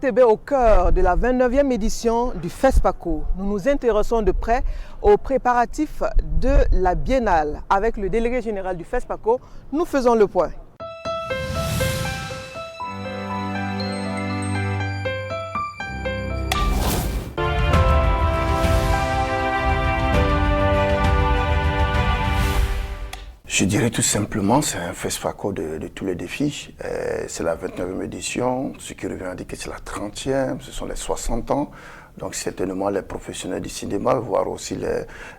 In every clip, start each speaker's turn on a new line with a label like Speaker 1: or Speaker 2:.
Speaker 1: RTB au cœur de la 29e édition du FESPACO. Nous nous intéressons de près aux préparatifs de la Biennale. Avec le délégué général du FESPACO, nous faisons le point.
Speaker 2: Je dirais tout simplement, c'est un FESPACO de tous les défis. C'est la 29e édition, ce qui revient à dire que c'est la 30e, ce sont les 60 ans. Donc certainement les professionnels du cinéma, voire aussi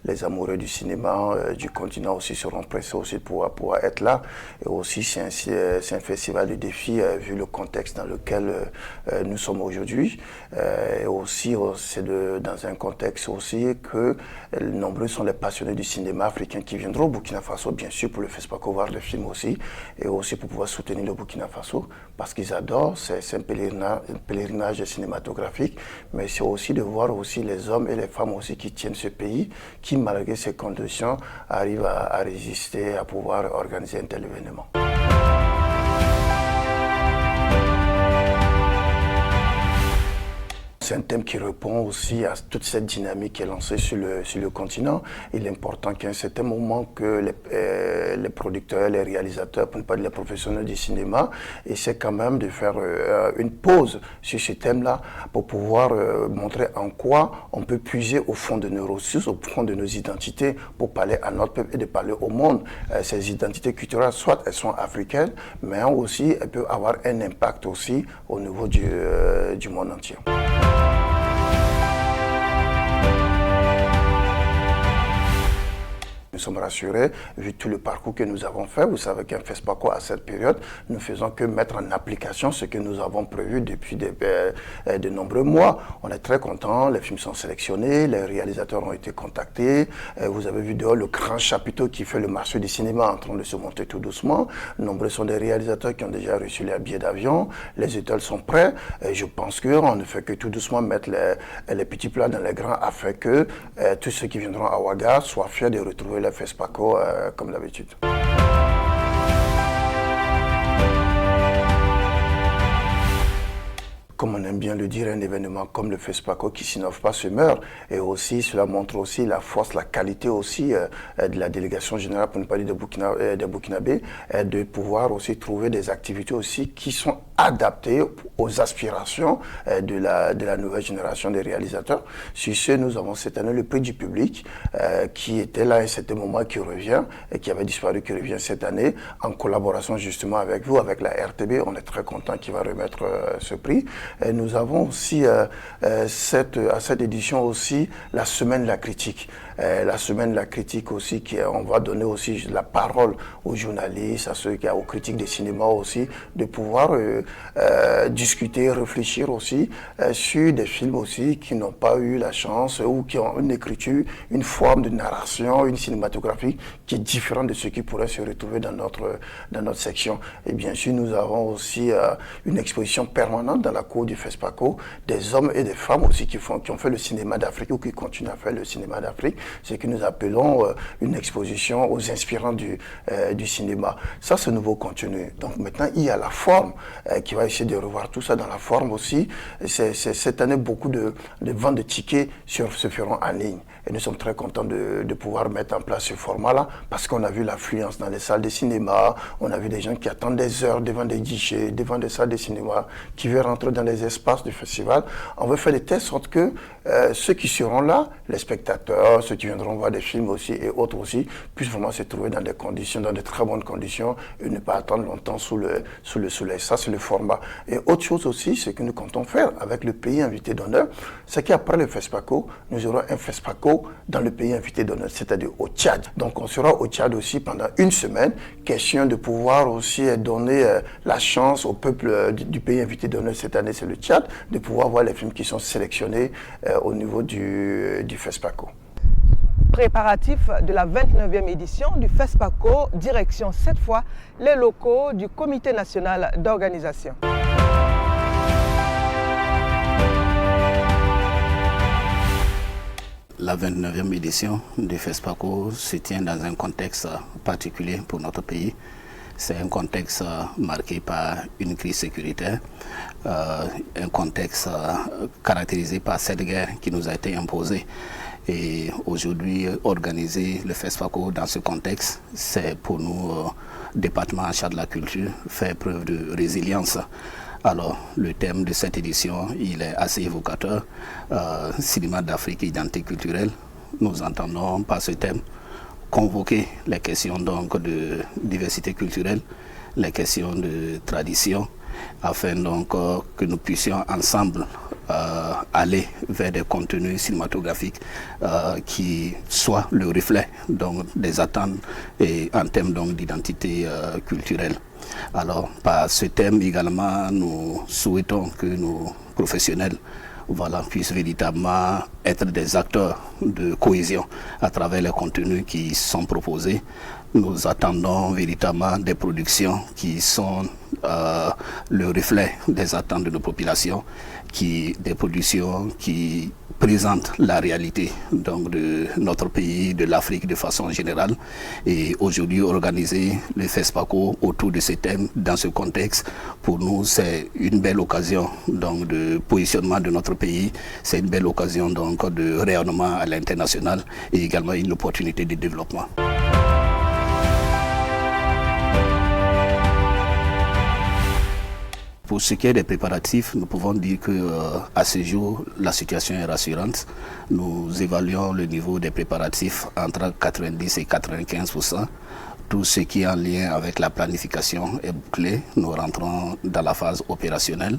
Speaker 2: les amoureux du cinéma, du continent aussi seront pressés aussi de pouvoir être là. Et aussi c'est un festival de défis vu le contexte dans lequel nous sommes aujourd'hui. Et aussi c'est dans un contexte aussi que nombreux sont les passionnés du cinéma africain qui viendront au Burkina Faso, bien sûr pour le FESPACO, voir le film aussi, et aussi pour pouvoir soutenir le Burkina Faso, parce qu'ils adorent, c'est un pèlerinage cinématographique, mais c'est aussi de voir aussi les hommes et les femmes aussi qui tiennent ce pays, qui malgré ces conditions arrivent à résister, à pouvoir organiser un tel événement. C'est un thème qui répond aussi à toute cette dynamique qui est lancée sur le continent. Il est important qu'à un certain moment que les producteurs, les réalisateurs, pour ne pas dire les professionnels du cinéma, essaient quand même de faire une pause sur ce thème-là pour pouvoir montrer en quoi on peut puiser au fond de nos ressources, au fond de nos identités pour parler à notre peuple et de parler au monde. Ces identités culturelles, soit elles sont africaines, mais aussi elles peuvent avoir un impact aussi au niveau du monde entier. Nous sommes rassurés, vu tout le parcours que nous avons fait. Vous savez qu'un FESPACO à cette période, nous ne faisons que mettre en application ce que nous avons prévu depuis de nombreux mois. On est très contents, les films sont sélectionnés, les réalisateurs ont été contactés. Vous avez vu dehors le grand chapiteau qui fait le marché du cinéma en train de se monter tout doucement. Nombreux sont des réalisateurs qui ont déjà reçu les billets d'avion. Les hôtels sont prêts. Et je pense qu'on ne fait que tout doucement mettre les petits plats dans les grands afin que tous ceux qui viendront à Ouaga soient fiers de retrouver le FESPACO comme d'habitude. Comme on aime bien le dire, un événement comme le FESPACO qui s'innove pas se meurt. Et aussi, cela montre aussi la force, la qualité aussi de la délégation générale, pour ne pas dire des Burkinabés, de pouvoir aussi trouver des activités aussi qui sont adaptées aux aspirations de la nouvelle génération des réalisateurs. Sur ce, nous avons cette année le prix du public qui était là à un certain moment, qui revient et qui avait disparu, qui revient cette année en collaboration justement avec vous, avec la RTB. On est très content qu'il va remettre ce prix. Et nous avons aussi à cette édition aussi la semaine de la critique. La semaine de la critique aussi, on va donner aussi la parole aux journalistes, aux critiques de cinéma aussi, de pouvoir discuter, réfléchir aussi sur des films aussi qui n'ont pas eu la chance ou qui ont une écriture, une forme de narration, une cinématographie qui est différente de ce qui pourrait se retrouver dans notre section. Et bien sûr, nous avons aussi une exposition permanente dans la cour du FESPACO, des hommes et des femmes aussi qui ont fait le cinéma d'Afrique ou qui continuent à faire le cinéma d'Afrique, ce que nous appelons une exposition aux inspirants du cinéma. Ça, c'est nouveau contenu. Donc maintenant, il y a la forme qui va essayer de revoir tout ça dans la forme aussi. Cette année, beaucoup de ventes de tickets se feront en ligne. Et nous sommes très contents de pouvoir mettre en place ce format-là parce qu'on a vu l'affluence dans les salles de cinéma, on a vu des gens qui attendent des heures devant des guichets, devant des salles de cinéma, qui veulent rentrer dans les espaces du festival. On veut faire de telle sorte que ceux qui seront là, les spectateurs, ceux qui viendront voir des films aussi et autres aussi, puissent vraiment se trouver dans des conditions, dans de très bonnes conditions et ne pas attendre longtemps sous le soleil. Ça, c'est le format. Et autre chose aussi, ce que nous comptons faire avec le pays invité d'honneur, c'est qu'après le FESPACO, nous aurons un FESPACO dans le pays invité d'honneur, c'est-à-dire au Tchad. Donc on sera au Tchad aussi pendant une semaine, question de pouvoir aussi donner la chance au peuple du pays invité d'honneur, cette année c'est le Tchad, de pouvoir voir les films qui sont sélectionnés au niveau du FESPACO.
Speaker 1: Préparatif de la 29e édition du FESPACO, direction cette fois les locaux du Comité national d'organisation.
Speaker 3: La 29e édition du FESPACO se tient dans un contexte particulier pour notre pays, C'est un contexte marqué par une crise sécuritaire, un contexte caractérisé par cette guerre qui nous a été imposée. Et aujourd'hui, organiser le FESPACO dans ce contexte, c'est pour nous, département en charge de la culture, faire preuve de résilience. Alors, le thème de cette édition, il est assez évocateur. Cinéma d'Afrique, identité culturelle. Nous entendons par ce thème convoquer les questions donc de diversité culturelle, les questions de tradition, afin donc que nous puissions ensemble aller vers des contenus cinématographiques qui soient le reflet donc des attentes et en termes donc d'identité culturelle. Alors, par ce thème également, nous souhaitons que nos professionnels puissent véritablement être des acteurs de cohésion à travers les contenus qui sont proposés. Nous attendons véritablement des productions qui sont le reflet des attentes de nos populations, des productions qui présentent la réalité donc, de notre pays, de l'Afrique de façon générale. Et aujourd'hui, organiser le FESPACO autour de ces thèmes, dans ce contexte, pour nous, c'est une belle occasion donc, de positionnement de notre pays, c'est une belle occasion donc, de rayonnement à l'international et également une opportunité de développement. Pour ce qui est des préparatifs, nous pouvons dire qu'à ce jour, la situation est rassurante. Nous évaluons le niveau des préparatifs entre 90 et 95%. Tout ce qui est en lien avec la planification est bouclé. Nous rentrons dans la phase opérationnelle.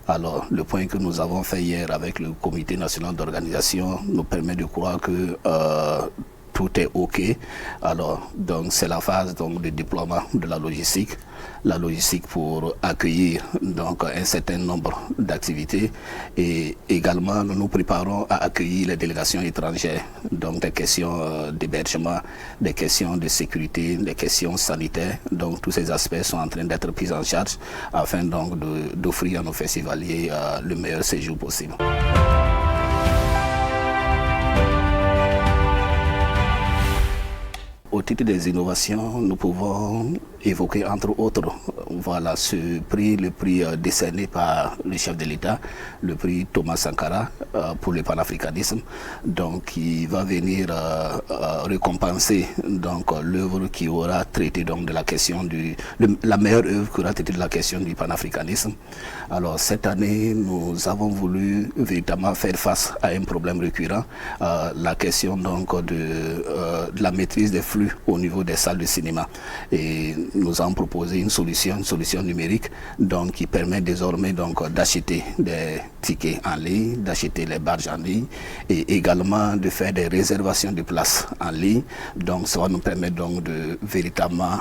Speaker 3: Alors, le point que nous avons fait hier avec le Comité national d'organisation nous permet de croire que tout est OK. Alors, donc, c'est la phase donc, de déploiement de la logistique pour accueillir donc, un certain nombre d'activités. Et également, nous nous préparons à accueillir les délégations étrangères. Donc, des questions d'hébergement, des questions de sécurité, des questions sanitaires. Donc, tous ces aspects sont en train d'être pris en charge afin donc d'offrir à nos festivaliers le meilleur séjour possible. Au titre des innovations, nous pouvons évoquer entre autres ce prix, le prix décerné par le chef de l'État, le prix Thomas Sankara pour le panafricanisme, donc qui va venir récompenser donc l'œuvre qui aura traité donc de la question la meilleure œuvre qui aura traité de la question du panafricanisme. Alors cette année, nous avons voulu véritablement faire face à un problème récurrent, la question donc de la maîtrise des flux au niveau des salles de cinéma. Et nous avons proposé une solution numérique donc, qui permet désormais d'acheter des tickets en ligne, d'acheter les badges en ligne et également de faire des réservations de places en ligne. Donc ça va nous permettre donc de véritablement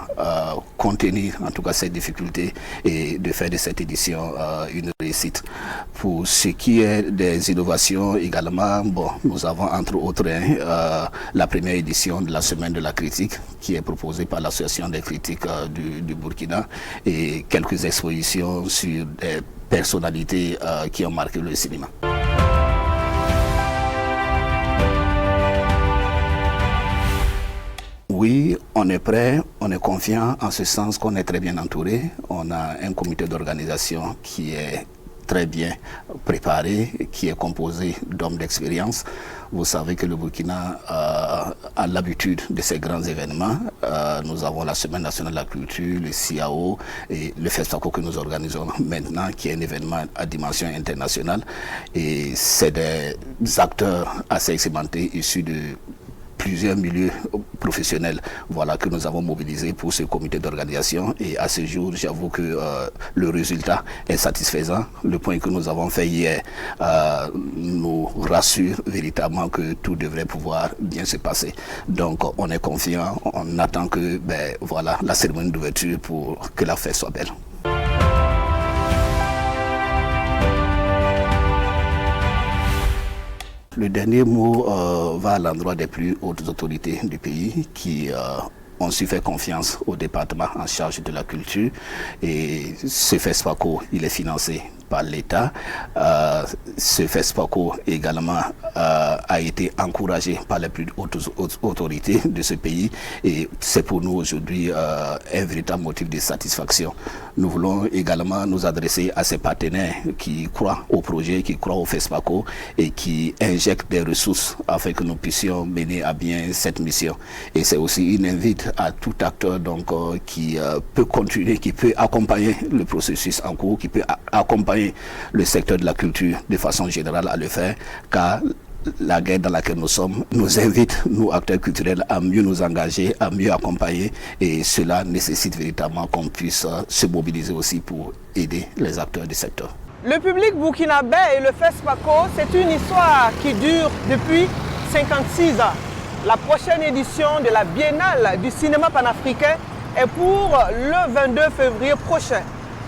Speaker 3: contenir en tout cas ces difficultés et de faire de cette édition une réussite. Pour ce qui est des innovations également, nous avons entre autres la première édition de la semaine de la critique qui est proposée par l'association des critiques du Burkina et quelques expositions sur des personnalités qui ont marqué le cinéma. Oui, on est prêt, on est confiant en ce sens qu'on est très bien entouré. On a un comité d'organisation qui est très bien préparé, qui est composé d'hommes d'expérience. Vous savez que le Burkina a l'habitude de ces grands événements. Nous avons la Semaine nationale de la culture, le CIAO et le FESPACO que nous organisons maintenant, qui est un événement à dimension internationale. Et c'est des acteurs assez expérimentés issus de plusieurs milieux professionnels que nous avons mobilisés pour ce comité d'organisation et à ce jour j'avoue que le résultat est satisfaisant. Le point que nous avons fait hier nous rassure véritablement que tout devrait pouvoir bien se passer. Donc on est confiant, on attend que la cérémonie d'ouverture pour que la fête soit belle. Le dernier mot va à l'endroit des plus hautes autorités du pays qui ont su faire confiance au département en charge de la culture. Et ce FESPACO, il est financé par l'État. Ce FESPACO également a été encouragé par les plus hautes autorités de ce pays et c'est pour nous aujourd'hui un véritable motif de satisfaction. Nous voulons également nous adresser à ces partenaires qui croient au projet, qui croient au FESPACO et qui injectent des ressources afin que nous puissions mener à bien cette mission. Et c'est aussi une invite à tout acteur qui peut continuer, qui peut accompagner le processus en cours, qui peut accompagner le secteur de la culture de façon générale à le faire, car la guerre dans laquelle nous sommes nous invite, nous acteurs culturels, à mieux nous engager, à mieux accompagner et cela nécessite véritablement qu'on puisse se mobiliser aussi pour aider les acteurs du secteur.
Speaker 1: Le public burkinabé et le FESPACO, c'est une histoire qui dure depuis 56 ans. La prochaine édition de la Biennale du cinéma panafricain est pour le 22 février prochain.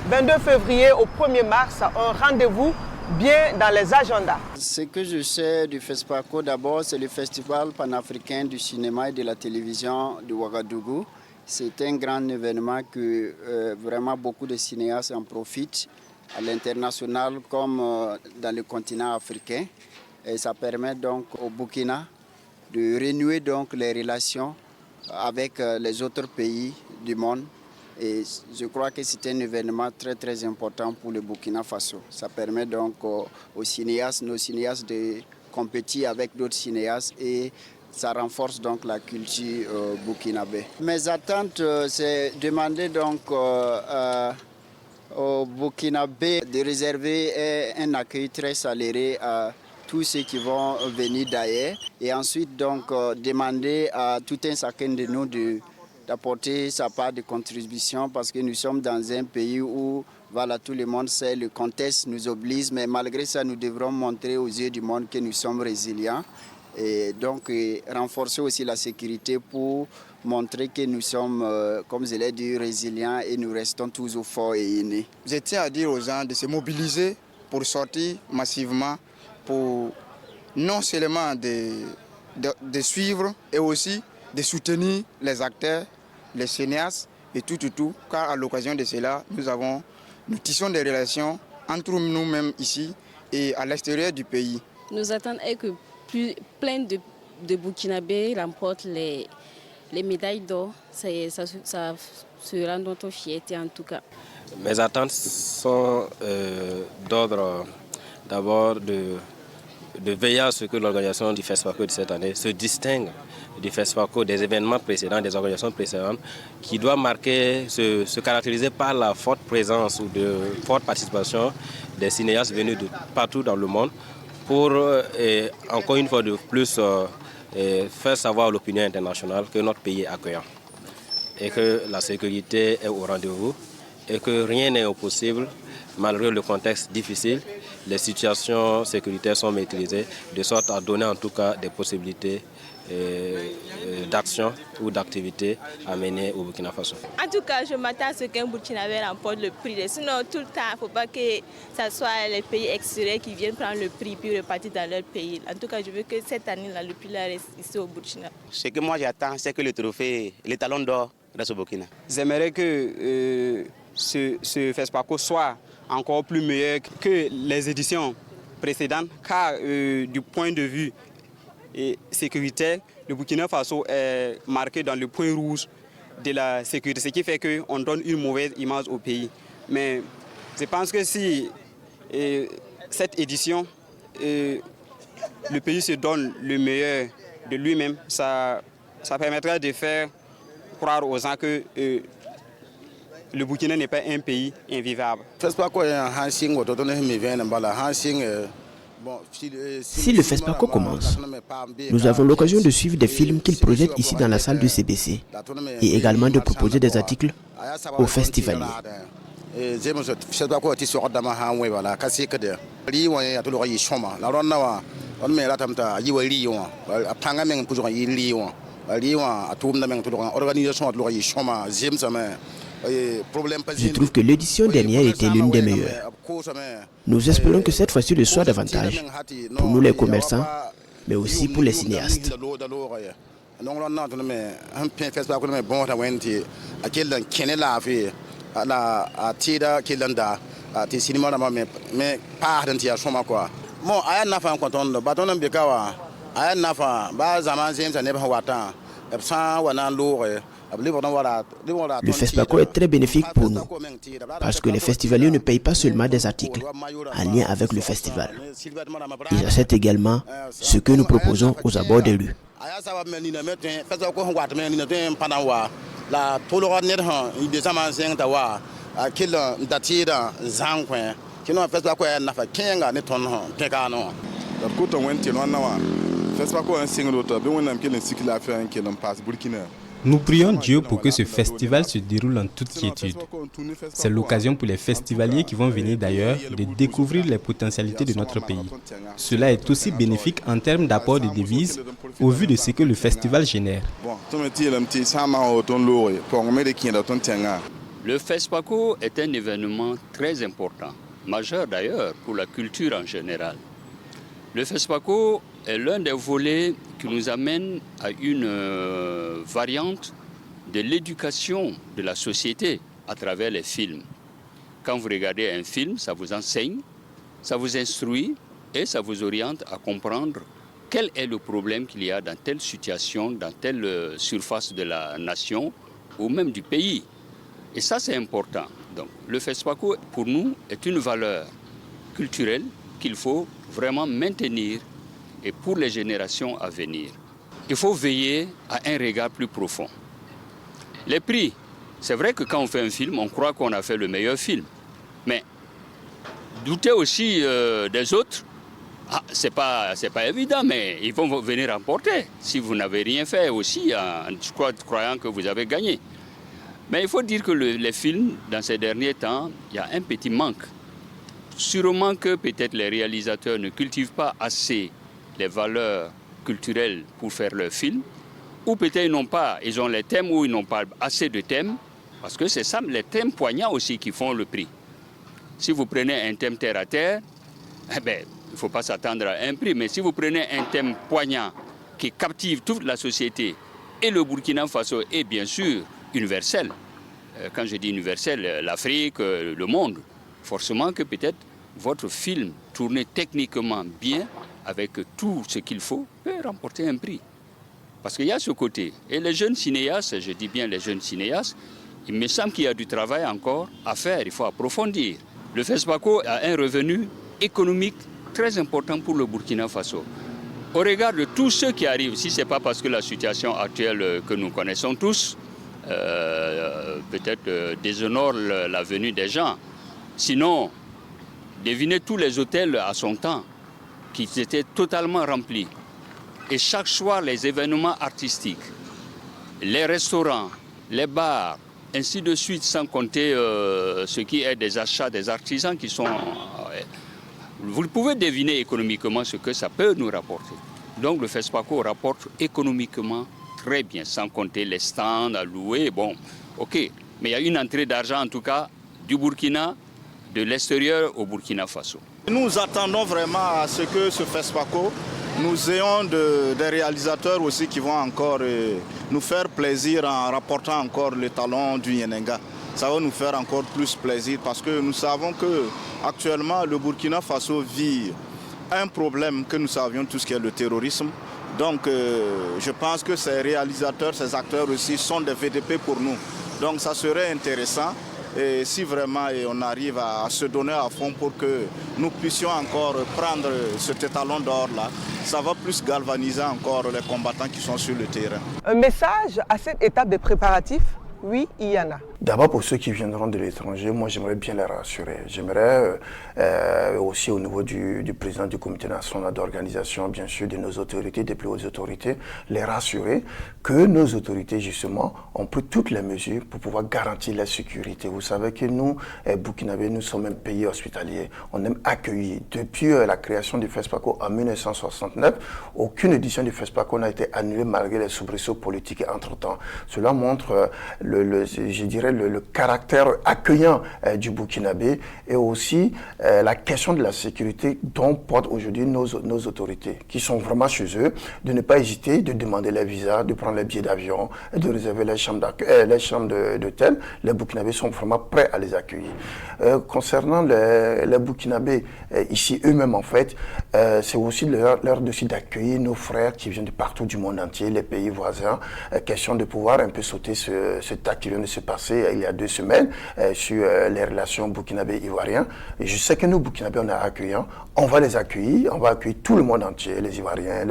Speaker 1: 22 février au 1er mars, un rendez-vous bien dans les agendas.
Speaker 4: Ce que je sais du FESPACO d'abord, c'est le Festival panafricain du cinéma et de la télévision de Ouagadougou. C'est un grand événement que vraiment beaucoup de cinéastes en profitent à l'international comme dans le continent africain. Et ça permet donc au Burkina de renouer donc les relations avec les autres pays du monde. Et je crois que c'est un événement très très important pour le Burkina Faso. Ça permet donc aux cinéastes, nos cinéastes de compétir avec d'autres cinéastes et ça renforce donc la culture burkinabé. Mes attentes, c'est demander donc aux Burkinabés de réserver un accueil très saléré à tous ceux qui vont venir d'ailleurs et ensuite donc demander à tout un chacun de nous d'apporter sa part de contribution parce que nous sommes dans un pays où voilà, tout le monde sait, le contexte nous oblige, mais malgré ça, nous devrons montrer aux yeux du monde que nous sommes résilients et donc renforcer aussi la sécurité pour montrer que nous sommes, comme je l'ai dit, résilients et nous restons toujours forts et unis.
Speaker 5: Je tiens à dire aux gens de se mobiliser pour sortir massivement, pour non seulement de suivre et aussi de soutenir les acteurs, les cinéastes et tout, car à l'occasion de cela, nous tissons des relations entre nous-mêmes ici et à l'extérieur du pays.
Speaker 6: Nous attendons que plein de Burkinabés remportent les médailles d'or. Ça sera notre fierté en tout cas.
Speaker 7: Mes attentes sont d'ordre d'abord de veiller à ce que l'organisation du FESPACO de cette année se distingue du FESPACO des événements précédents, des organisations précédentes, qui doit se caractériser par la forte présence ou de forte participation des cinéastes venus de partout dans le monde pour, encore une fois de plus, faire savoir à l'opinion internationale que notre pays est accueillant et que la sécurité est au rendez-vous et que rien n'est impossible malgré le contexte difficile. Les situations sécuritaires sont maîtrisées de sorte à donner en tout cas des possibilités d'action ou d'activité à mener au Burkina Faso.
Speaker 8: En tout cas, je m'attends à ce qu'un Burkinabé remporte le prix. Sinon, tout le temps, il ne faut pas que ce soit les pays extérieurs qui viennent prendre le prix puis repartir dans leur pays. En tout cas, je veux que cette année-là, le prix reste ici au Burkina.
Speaker 9: Ce que moi j'attends, c'est que le trophée, les talons d'or restent au Burkina.
Speaker 5: J'aimerais que ce FESPACO soit encore plus meilleur que les éditions précédentes, car du point de vue sécuritaire, le Burkina Faso est marqué dans le point rouge de la sécurité, ce qui fait qu'on donne une mauvaise image au pays. Mais je pense que si cette édition, le pays se donne le meilleur de lui-même, ça permettra de faire croire aux gens que le Burkina n'est pas un pays invivable.
Speaker 10: Si le FESPACO commence, nous avons l'occasion de suivre des films qu'ils projettent ici dans la salle du CBC et également de proposer des articles aux festivaliers. Je trouve que l'édition dernière était l'une des meilleures. Nous espérons que cette fois-ci le soit davantage, pour nous les commerçants, mais aussi pour les cinéastes.
Speaker 11: te cinéma mais pas d'antia choma quoi bon aya nafa konton baton mbekawa aya nafa ba zaman zem sa ne ba wata absa wana lore.
Speaker 10: Le FESPACO est très bénéfique pour nous parce que les festivaliers ne payent pas seulement des articles en lien avec le festival. Ils achètent également ce que nous proposons aux abords des rues.
Speaker 12: Nous prions Dieu pour que ce festival se déroule en toute quiétude. C'est l'occasion pour les festivaliers qui vont venir d'ailleurs de découvrir les potentialités de notre pays. Cela est aussi bénéfique en termes d'apport de devises au vu de ce que le festival génère.
Speaker 13: Le FESPACO est un événement très important, majeur d'ailleurs pour la culture en général. Le FESPACO est l'un des volets qui nous amène à une variante de l'éducation de la société à travers les films. Quand vous regardez un film, ça vous enseigne, ça vous instruit et ça vous oriente à comprendre quel est le problème qu'il y a dans telle situation, dans telle surface de la nation ou même du pays. Et ça, c'est important. Donc, le FESPACO, pour nous, est une valeur culturelle qu'il faut vraiment maintenir et pour les générations à venir. Il faut veiller à un regard plus profond. Les prix, c'est vrai que quand on fait un film, on croit qu'on a fait le meilleur film. Mais douter aussi des autres, c'est pas évident, mais ils vont venir remporter si vous n'avez rien fait aussi, en croyant que vous avez gagné. Mais il faut dire que les films, dans ces derniers temps, il y a un petit manque. Sûrement que peut-être les réalisateurs ne cultivent pas assez les valeurs culturelles pour faire leurs films, ou peut-être ils ont les thèmes ou ils n'ont pas assez de thèmes, parce que c'est ça, les thèmes poignants aussi qui font le prix. Si vous prenez un thème terre à terre, il ne faut pas s'attendre à un prix, mais si vous prenez un thème poignant qui captive toute la société, et le Burkina Faso est bien sûr universel, quand je dis universel, l'Afrique, le monde, forcément que peut-être votre film tourné techniquement bien, avec tout ce qu'il faut, peut remporter un prix. Parce qu'il y a ce côté. Et les jeunes cinéastes, je dis bien les jeunes cinéastes, il me semble qu'il y a du travail encore à faire, il faut approfondir. Le FESPACO a un revenu économique très important pour le Burkina Faso. Au regard de tous ceux qui arrivent, si ce n'est pas parce que la situation actuelle que nous connaissons tous, peut-être déshonore la venue des gens. Sinon, devinez tous les hôtels à son temps, qui étaient totalement remplis. Et chaque soir, les événements artistiques, les restaurants, les bars, ainsi de suite, sans compter ce qui est des achats des artisans qui sont... vous pouvez deviner économiquement ce que ça peut nous rapporter. Donc le FESPACO rapporte économiquement très bien, sans compter les stands à louer. Bon, ok, mais il y a une entrée d'argent en tout cas du Burkina, de l'extérieur au Burkina Faso.
Speaker 14: Nous attendons vraiment à ce que ce FESPACO, nous ayons des réalisateurs aussi qui vont encore nous faire plaisir en rapportant encore le talent du Yenenga. Ça va nous faire encore plus plaisir parce que nous savons qu'actuellement le Burkina Faso vit un problème que nous savions tous qui est le terrorisme. Donc je pense que ces réalisateurs, ces acteurs aussi sont des VDP pour nous. Donc ça serait intéressant. Et si vraiment on arrive à se donner à fond pour que nous puissions encore prendre cet étalon d'or-là, ça va plus galvaniser encore les combattants qui sont sur le terrain.
Speaker 1: Un message à cette étape de préparatifs? Oui, il y en a.
Speaker 2: D'abord, pour ceux qui viendront de l'étranger, moi j'aimerais bien les rassurer. J'aimerais aussi au niveau du président du comité national d'organisation, bien sûr, de nos autorités, des plus hautes autorités, les rassurer que nos autorités, justement, ont pris toutes les mesures pour pouvoir garantir la sécurité. Vous savez que nous, Burkinabé, nous sommes un pays hospitalier. On aime accueillir. Depuis la création du FESPACO en 1969, aucune édition du FESPACO n'a été annulée malgré les soubresauts politiques entre-temps. Cela montre, je dirais, montrer le caractère accueillant du Burkinabé et aussi la question de la sécurité dont portent aujourd'hui nos autorités, qui sont vraiment chez eux, de ne pas hésiter de demander les visas, de prendre les billets d'avion, de réserver les chambres d'hôtel. Les Burkinabés sont vraiment prêts à les accueillir. Concernant les Burkinabés, ici eux-mêmes en fait, c'est aussi leur dossier d'accueillir nos frères qui viennent de partout du monde entier, les pays voisins. Question de pouvoir un peu sauter cet acte qui vient de se passer il y a 2 semaines sur les relations burkinabé-ivoiriens. Et je sais que nous, Burkinabés, on est accueillants. On va les accueillir, on va accueillir tout le monde entier, les Ivoiriens,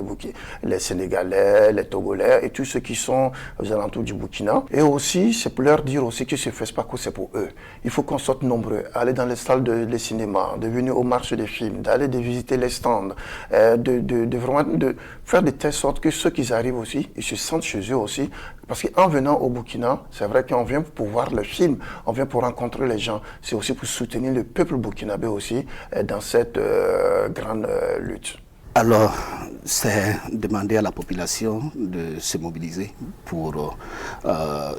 Speaker 2: les Sénégalais, les Togolais et tous ceux qui sont aux alentours du Burkina. Et aussi, c'est pour leur dire aussi que ce FESPACO, c'est pour eux. Il faut qu'on sorte nombreux, aller dans les salles de cinéma, de venir aux marches des films, d'aller de visiter les stands, de faire de telle sorte que ceux qui arrivent aussi, ils se sentent chez eux aussi. Parce qu'en venant au Burkina, c'est vrai qu'on vient pour voir le film, on vient pour rencontrer les gens. C'est aussi pour soutenir le peuple burkinabé aussi dans cette grande lutte.
Speaker 3: Alors, c'est demander à la population de se mobiliser pour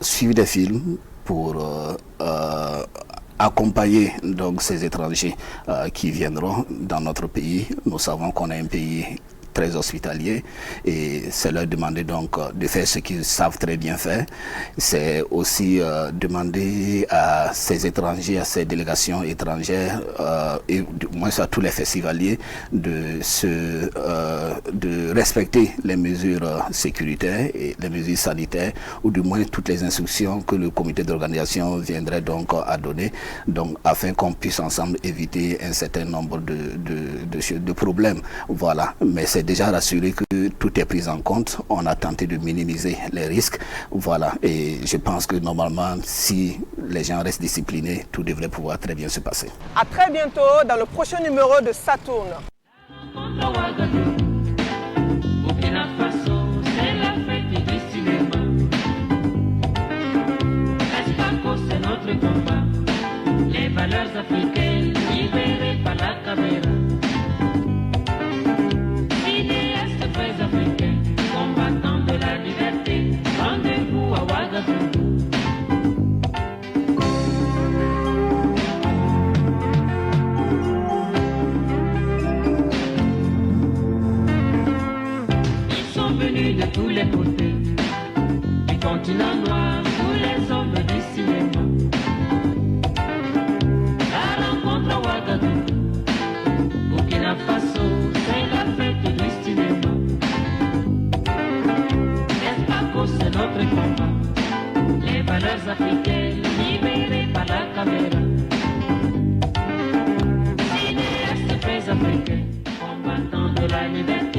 Speaker 3: suivre des films, pour accompagner donc ces étrangers qui viendront dans notre pays. Nous savons qu'on est un pays très hospitalier et c'est leur demander donc de faire ce qu'ils savent très bien faire. C'est aussi demander à ces étrangers, à ces délégations étrangères et du moins à tous les festivaliers de respecter les mesures sécuritaires et les mesures sanitaires ou du moins toutes les instructions que le comité d'organisation viendrait donc à donner, donc afin qu'on puisse ensemble éviter un certain nombre de problèmes. Voilà, mais c'est déjà rassuré que tout est pris en compte. On a tenté de minimiser les risques. Voilà, et je pense que normalement, si les gens restent disciplinés, tout devrait pouvoir très bien se passer.
Speaker 1: À très bientôt dans le prochain numéro de Saturne.
Speaker 15: Burkina Faso, c'est la fête du cinéma. FESPACO, c'est notre combat. Les valeurs africaines libérées par la caméra. Combattant de la liberté, rendez-vous à Ouagadougou. Ils sont venus de tous les côtés, du continent noir, tous les hommes du cinéma. La rencontre à Ouagadougou, Burkina Faso, c'est la fête du cinéma. C'est notre combat, les valeurs africaines libérées par la caméra. Cinéastes faits africains, combattants de la liberté.